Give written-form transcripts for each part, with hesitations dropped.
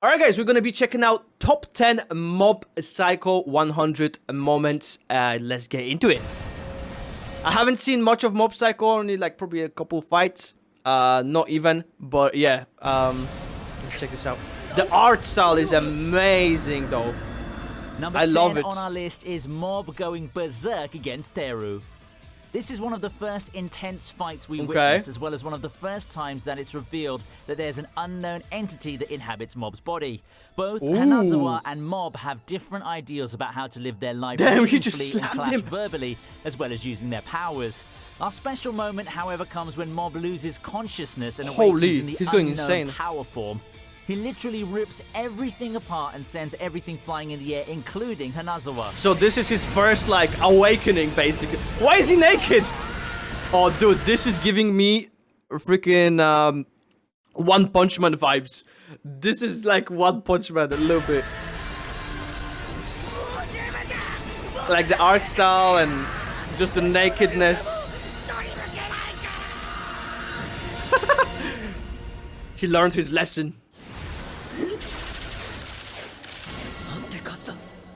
Alright guys, we're gonna be checking out top 10 Mob Psycho 100 moments. Let's get into it. I haven't seen much of Mob Psycho, only like probably a couple fights. Not even, but yeah. Let's check this out. The art style is amazing though. Number I 10 love it. on our list is Mob going berserk against Teru. This is one of the first intense fights we witness, as well as one of the first times that it's revealed that there's an unknown entity that inhabits Mob's body. Both Hanazawa and Mob have different ideals about how to live their life Damn, he just meaningfully and slammed clash him. verbally, as well as using their powers. Our special moment, however, comes when Mob loses consciousness and awakens Holy, in the he's going unknown insane. power form. He literally rips everything apart and sends everything flying in the air, including Hanazawa. So this is his first like awakening basically. Why is he naked? Oh dude, this is giving me freaking One Punch Man vibes. This is like One Punch Man a little bit. Like the art style and just the nakedness. He learned his lesson.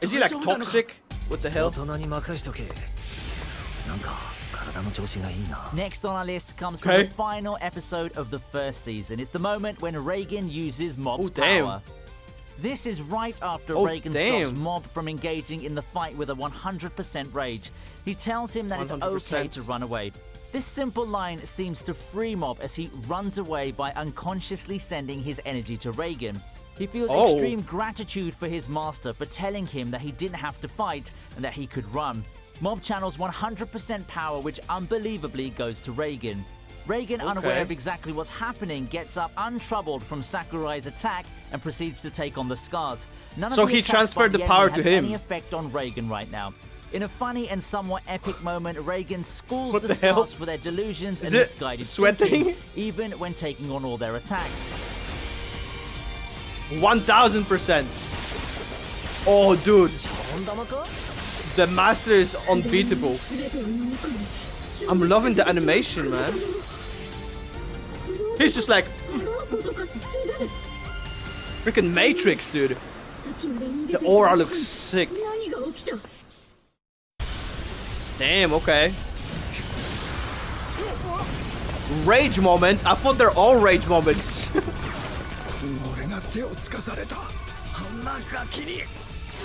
Is he like toxic? What the hell? Next on our list comes from the final episode of the first season. It's the moment when Reagan uses Mob's power. This is right after Reagan stops Mob from engaging in the fight with a 100% rage. He tells him that it's okay to run away. This simple line seems to free Mob as he runs away by unconsciously sending his energy to Reagan. He feels extreme gratitude for his master for telling him that he didn't have to fight and that he could run. Mob channels 100% power, which unbelievably goes to Reagan. Reagan, unaware of exactly what's happening, gets up untroubled from Sakurai's attack and proceeds to take on the Scars. None of So the he attacks transferred by the end power have to him. any effect on Reagan right now. In a funny and somewhat epic moment, Reagan schools What the the hell? Scars for their delusions Is and it misguided sweating? thinking, even when taking on all their attacks. 1000%. Oh dude. The master is unbeatable. I'm loving the animation, man. He's just like freaking Matrix, dude. The aura looks sick. Damn, okay. Rage moment. I thought they're all rage moments.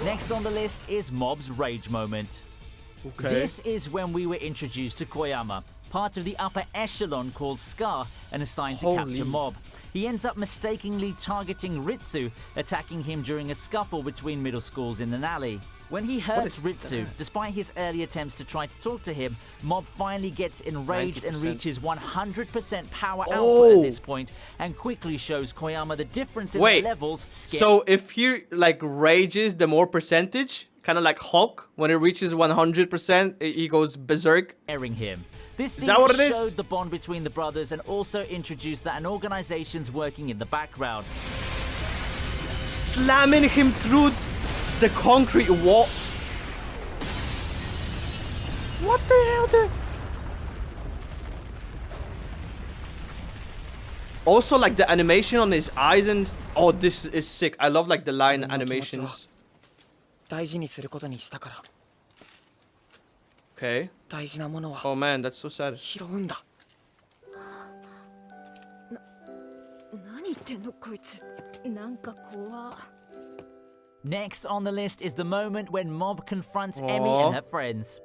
Next on the list is Mob's rage moment. This is when we were introduced to Koyama, part of the upper echelon called Scar and assigned to capture Mob. He ends up mistakenly targeting Ritsu, attacking him during a scuffle between middle schools in an alley. When he hurts Ritsu, despite his early attempts to try to talk to him, Mob finally gets enraged and reaches 100% power output at this point, and quickly shows Koyama the difference in the levels. So if he like rages the more percentage, kind of like Hulk, when it reaches 100%, he goes berserk. Him. This scene showed the bond between the brothers and also introduced that an organization's working in the background. Slamming him through the concrete wall. What the hell? Also, like the animation on his eyes and oh, this is sick. I love like the line animations. Okay. Oh man, that's so sad. Next on the list is the moment when Mob confronts Emmy and her friends.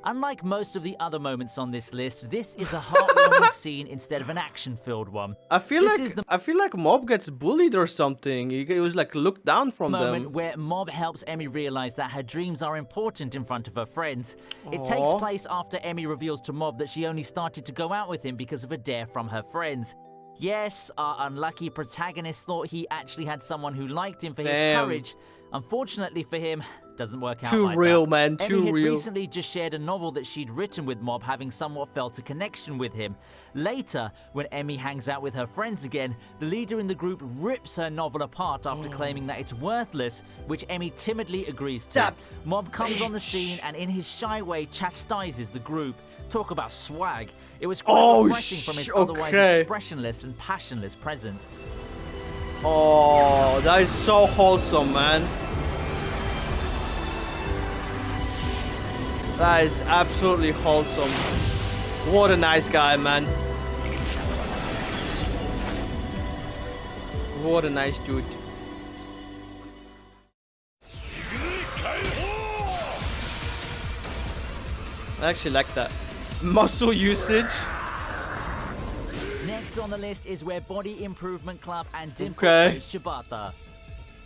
Unlike most of the other moments on this list, this is a heartwarming scene instead of an action-filled one. I feel like Mob gets bullied or something. He was like looked down from them. Moment where Mob helps Emmy realize that her dreams are important in front of her friends. It takes place after Emmy reveals to Mob that she only started to go out with him because of a dare from her friends. Yes, our unlucky protagonist thought he actually had someone who liked him for his courage. Unfortunately for him, doesn't work out like that. Man, too Emmy had real. recently just shared a novel that she'd written with Mob, having somewhat felt a connection with him. Later, when Emmy hangs out with her friends again, the leader in the group rips her novel apart after claiming that it's worthless, which Emmy timidly agrees to. Mob comes on the scene and in his shy way chastises the group. Talk about swag. It was quite refreshing from his otherwise expressionless and passionless presence. Oh, that is so wholesome, man. That is absolutely wholesome. What a nice guy, man. What a nice dude. I actually like that. Muscle usage. Next on the list is where Body Improvement Club and Dimple face Shibata.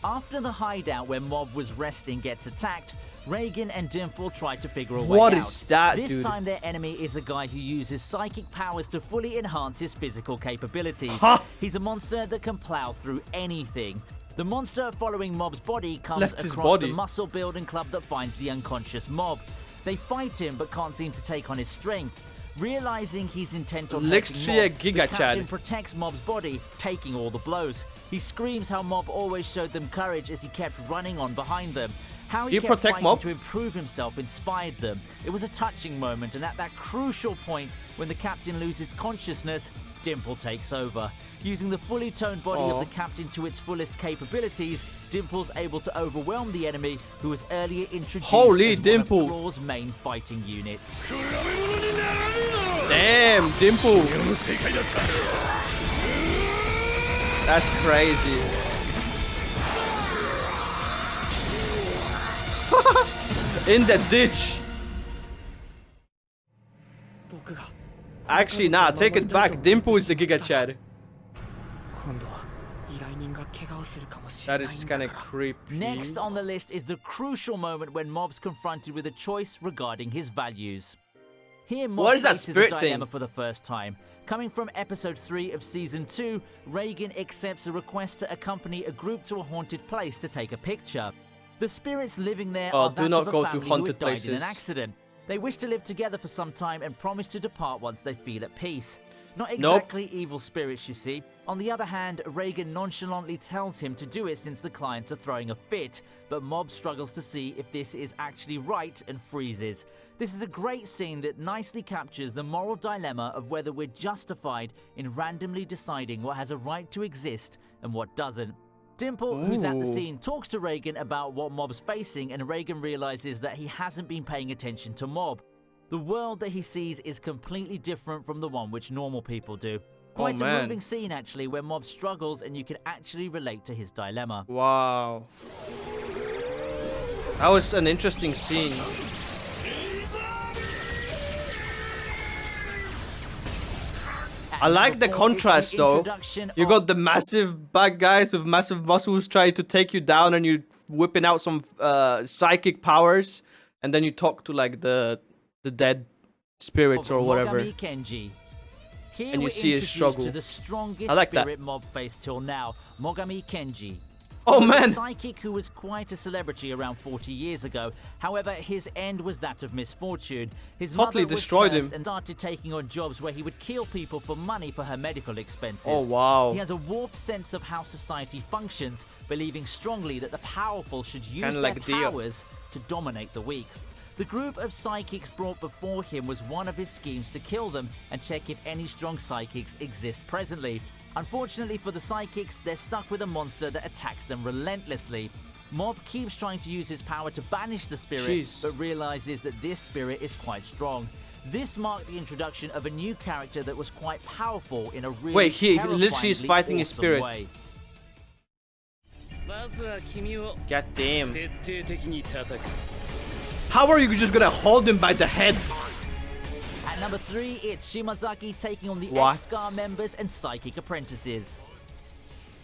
After the hideout where Mob was resting gets attacked, Reigen and Dimple try to figure a way out. What is that, dude? This time their enemy is a guy who uses psychic powers to fully enhance his physical capabilities. Huh? He's a monster that can plow through anything. The monster following Mob's body comes across the muscle building club that finds the unconscious Mob. They fight him but can't seem to take on his strength. Realizing he's intent on hurting Mob, the captain protects Mob's body, taking all the blows. He screams how Mob always showed them courage as he kept running on behind them. How he kept fighting to improve himself inspired them. It was a touching moment, and at that crucial point, when the captain loses consciousness, Dimple takes over. Using the fully toned body of the captain to its fullest capabilities, Dimple's able to overwhelm the enemy, who was earlier introduced as Dimple. one of Claw's main fighting units. Damn, Dimple. That's crazy. In the ditch. Actually, nah, take it back. Dimple is the Giga Chad. That is kind of creepy. Next on the list is the crucial moment when Mob's confronted with a choice regarding his values. Here, Mob faces a dilemma for the first time. Coming from episode 3 of season 2, Reigen accepts a request to accompany a group to a haunted place to take a picture. The spirits living there are that of a family who had died in an accident. They wish to live together for some time and promise to depart once they feel at peace. Not exactly evil spirits, you see. On the other hand, Reigen nonchalantly tells him to do it since the clients are throwing a fit, but Mob struggles to see if this is actually right and freezes. This is a great scene that nicely captures the moral dilemma of whether we're justified in randomly deciding what has a right to exist and what doesn't. Dimple, who's at the scene, talks to Reigen about what Mob's facing, and Reigen realizes that he hasn't been paying attention to Mob. The world that he sees is completely different from the one which normal people do. Quite a moving scene, actually, where Mob struggles and you can actually relate to his dilemma. Wow. That was an interesting scene. I like the contrast though. You got the massive bad guys with massive muscles trying to take you down, and you whipping out some psychic powers, and then you talk to like the dead spirits or whatever. Kenji. Here and you see his struggle. To the strongest I like spirit Mob faced till now, Mogami Kenji. Oh man! A psychic who was quite a celebrity around 40 years ago. However, his end was that of misfortune. His mother destroyed him and started taking on jobs where he would kill people for money for her medical expenses. Oh wow! He has a warped sense of how society functions, believing strongly that the powerful should use their powers to dominate the weak. The group of psychics brought before him was one of his schemes to kill them and check if any strong psychics exist presently. Unfortunately for the psychics, they're stuck with a monster that attacks them relentlessly. Mob keeps trying to use his power to banish the spirit, but realizes that this spirit is quite strong. This marked the introduction of a new character that was quite powerful in a really literally is fighting his spirit. Way. God damn. How are you just gonna hold him by the head? At number 3, it's Shimazaki taking on the X-Scar members and psychic apprentices.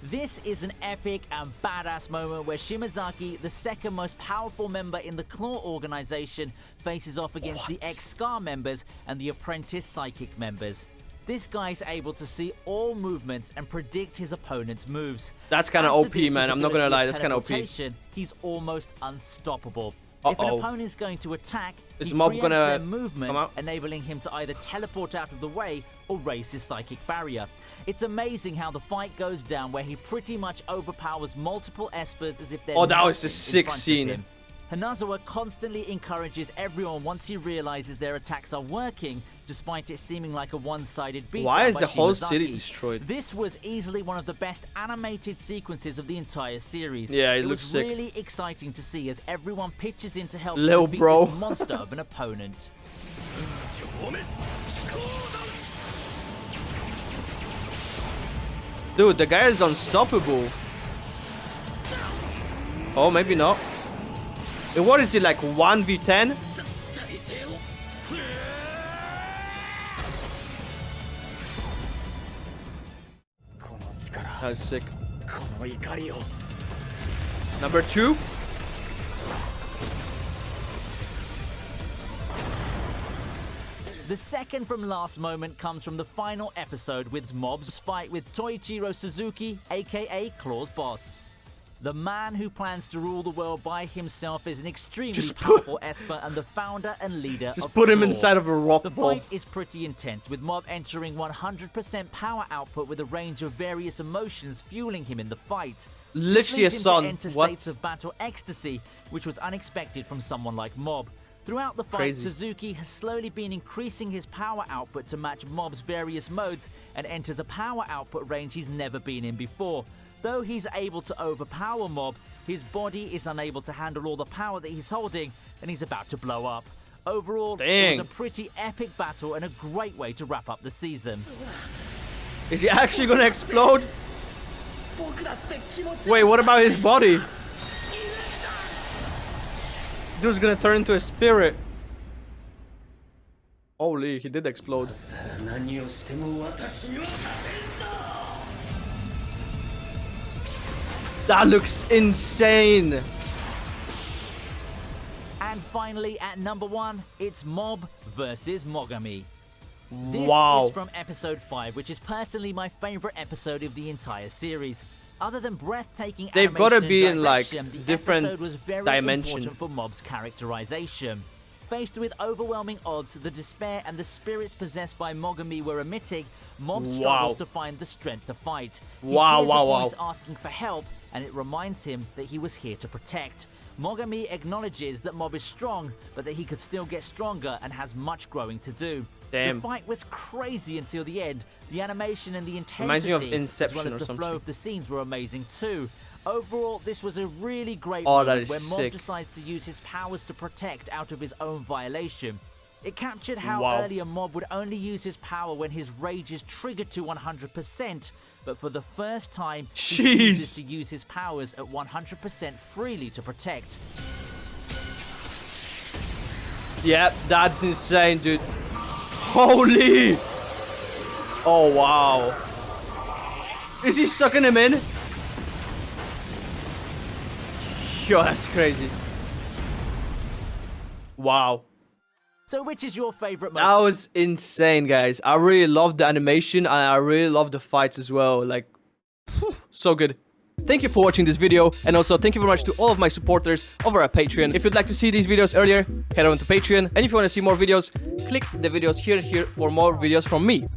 This is an epic and badass moment where Shimazaki, the second most powerful member in the Claw organization, faces off against the X-Scar members and the apprentice psychic members. This guy's able to see all movements and predict his opponent's moves. That's kind of OP, man. I'm not gonna lie, that's kind of OP. He's almost unstoppable. If an opponent's going to attack, is he Mob preempts gonna their movement, enabling him to either teleport out of the way or raise his psychic barrier. It's amazing how the fight goes down, where he pretty much overpowers multiple espers as if they're that was a sick scene. Hanazawa constantly encourages everyone once he realizes their attacks are working, despite it seeming like a one-sided beatdown. Why is by the whole Shimazaki. city destroyed? This was easily one of the best animated sequences of the entire series. Yeah, it was looks sick. really exciting to see as everyone pitches in to help Lil defeat bro. this monster of an opponent. Dude, the guy is unstoppable. Oh, maybe not. What is it, like 1v10? That's sick. Number 2. The second from last moment comes from the final episode with Mob's fight with Toichiro Suzuki, aka Claw's boss. The man who plans to rule the world by himself is an extremely powerful Esper and the founder and leader Just of put him Claw. inside of a rock The ball. fight is pretty intense, with Mob entering 100% power output with a range of various emotions fueling him in the fight. Literally a This leads him son. to enter What? states of battle ecstasy, which was unexpected from someone like Mob. Throughout the fight, Crazy. Suzuki has slowly been increasing his power output to match Mob's various modes and enters a power output range he's never been in before. Though he's able to overpower Mob, his body is unable to handle all the power that he's holding, and he's about to blow up. Overall, it was a pretty epic battle and a great way to wrap up the season. Is he actually gonna explode? Wait, what about his body? Dude's gonna turn into a spirit. Holy, he did explode. That looks insane. And finally, at number 1, it's Mob versus Mogami. This Wow. is from episode 5, which is personally my favorite episode of the entire series. Other than breathtaking They've gotta animation be and in, like, direction, the different episode was very dimension. important for Mob's characterization. Faced with overwhelming odds, the despair and the spirits possessed by Mogami were emitting, Mob struggles to find the strength to fight. He hears a voice asking for help, and it reminds him that he was here to protect. Mogami acknowledges that Mob is strong, but that he could still get stronger and has much growing to do. Damn. The fight was crazy until the end. The animation and the Reminds me of intensity, as Inception well as or the something. flow of the scenes were amazing too. Overall, this was a really great Oh, that moment is where Mob sick. decides to use his powers to protect out of his own violation. It captured how Wow. earlier Mob would only use his power when his rage is triggered to 100%, but for the first time, he chooses to use his powers at 100% freely to protect. Yep, that's insane, dude. Holy! Oh, wow. Is he sucking him in? Yo, that's crazy. Wow. So which is your favorite That moment? was insane, guys. I really loved the animation and I really loved the fights as well. Like, so good. Thank you for watching this video, and also thank you very much to all of my supporters over at Patreon. If you'd like to see these videos earlier, head on to Patreon, and if you want to see more videos, click the videos here for more videos from me.